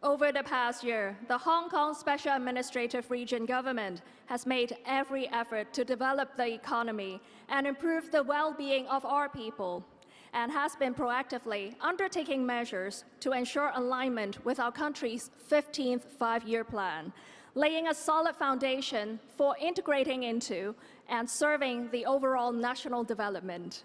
Over the past year, the Hong Kong Special Administrative Region government has made every effort to develop the economy and improve the well-being of our people, and has been proactively undertaking measures to ensure alignment with our country's 15th five-year plan, laying a solid foundation for integrating into and serving the overall national development.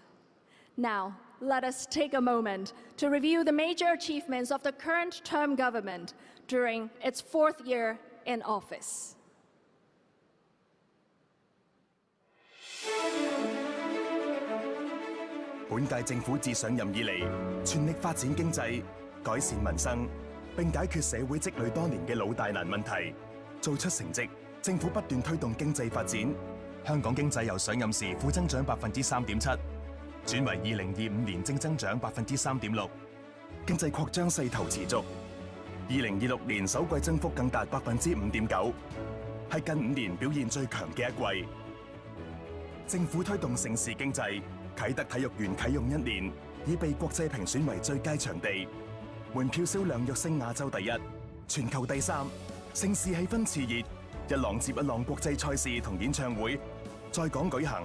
Now, let us take a moment to review the major achievements of the current term government during its fourth year in office. 本屆政府自上任以嚟，全力發展經濟，改善民生，並解決社會積累多年嘅老大難問題，做出成績。政府不斷推動經濟發展，香港經濟由上任時負增長3.7%。轉為2025年正增長3.6%，經濟擴張勢頭持續。2026年首季增幅更達5.9%，係近5年表現最強嘅一季。政府推動盛事經濟，啟德體育園啟用1年，已被國際評選為最佳場地，門票銷量躍升亞洲第一，全球第3，盛事氣氛熾熱，一浪接一浪國際賽事同演唱會在港舉行。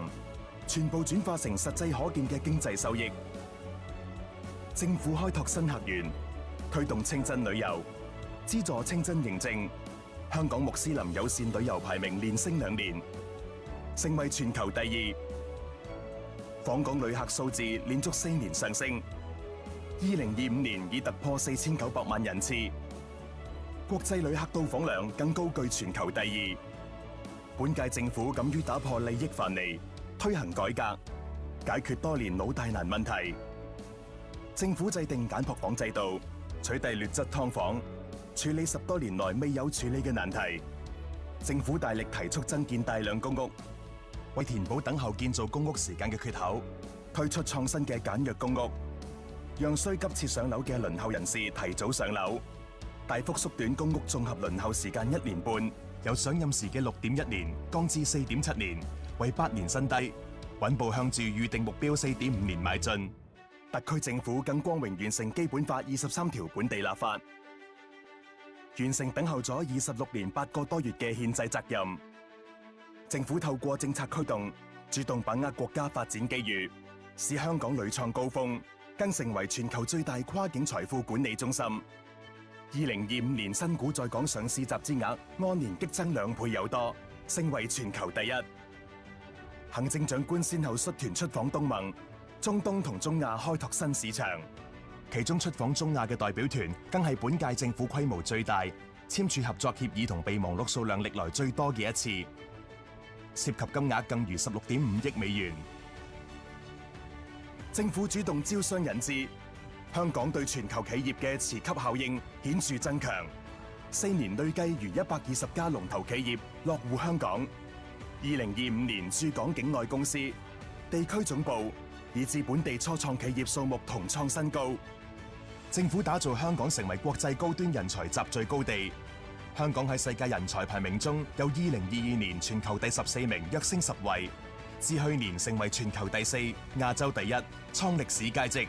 全部轉化成實際可見嘅經濟收益。政府開拓新客源，推動清真旅遊，資助清真認證。香港穆斯林友善旅遊排名連升2年，成為全球第2。訪港旅客數字連續4年上升，2025年已突破4900萬人次。國際旅客到訪量更高居全球第2。本屆政府敢於打破利益藩籬，推行改革，解決多年老大難問題。政府制定簡樸房制度，取締劣質劏房，處理10多年來未有處理嘅難題。政府大力提速增建大量公屋，為填補等候建造公屋時間嘅缺口，推出創新嘅簡約公屋，讓需急切上樓嘅輪候人士提早上樓，大幅縮短公屋綜合輪候時間1年半，由上任時嘅6.1年降至4.7年。為8年新低，穩步向住預定目標4.5年邁進。特區政府更光榮完成基本法23條本地立法，完成等候咗26年8個多月嘅憲制責任。政府透過政策驅動，主動把握國家發展機遇，使香港屢創高峰，更成為全球最大跨境財富管理中心。2025年新股在港上市集資額按年激增2倍有多，成為全球第1。行政長官先後率團出訪東盟、中東同中亞開拓新市場，其中出訪中亞嘅代表團更係本屆政府規模最大、簽署合作協議同備忘錄數量歷來最多嘅一次，涉及金額更逾16.5億美元。政府主動招商引資，香港對全球企業嘅磁吸效應顯著增強，4年累計逾120家龍頭企業落戶香港。2025年駐港境外公司、地區總部以至本地初創企業數目同創新高。政府打造香港成為國際高端人才集聚高地。香港喺世界人才排名中，由2022年全球第14名躍升10位，至去年成為全球第4、亞洲第1，創歷史佳績。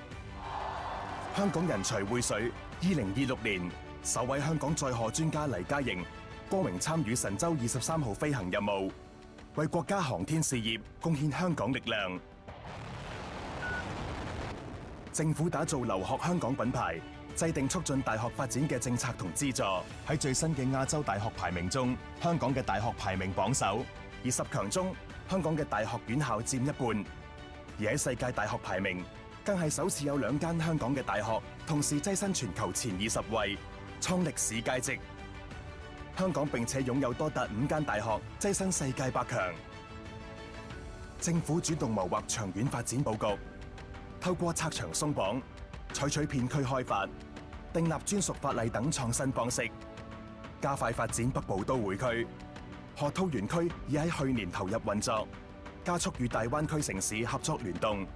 香港人才匯水，2026年首位香港載荷專家黎嘉瑩光榮參與神舟23號飛行任務，為國家航天事業貢獻香港力量。政府打造留學香港品牌，制定促進大學發展嘅政策同資助。喺最新嘅亞洲大學排名中，香港嘅大學排名榜首，而10強中，香港嘅大學院校佔一半。而喺世界大學排名，更係首次有2間香港嘅大學同時躋身全球前20位，創歷史佳績。香港並且擁有多達5間大學躋身世界100強。政府主動謀劃長遠發展佈局，透過拆牆鬆綁、採取片區開發、訂立專屬法例等創新方式，加快發展北部都會區。河套園區已喺去年投入運作，加速與大灣區城市合作聯動，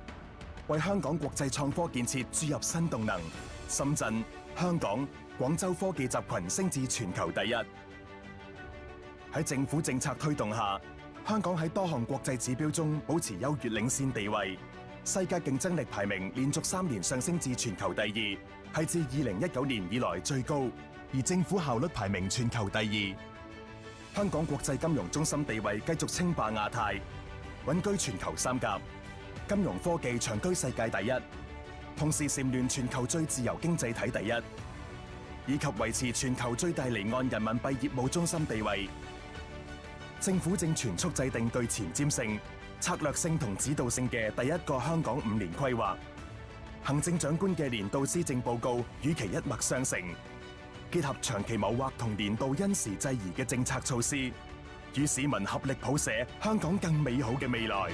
為香港國際創科建設注入新動能。深圳、香港、廣州科技集群升至全球第1。喺政府政策推動下，香港喺多項國際指標中保持優越領先地位，世界競爭力排名連續3年上升至全球第2，係自2019年以來最高。而政府效率排名全球第2。香港國際金融中心地位繼續稱霸亞太，穩居全球3甲，金融科技長居世界第1，同時蟬聯全球最自由經濟體第1，以及維持全球最大離岸人民幣業務中心地位。政府正全速制定具前瞻性、策略性同指導性嘅第一個香港5年規劃。行政長官嘅年度施政報告與其一脈相承，結合長期謀劃同年度因時制宜嘅政策措施，與市民合力譜寫香港更美好嘅未來。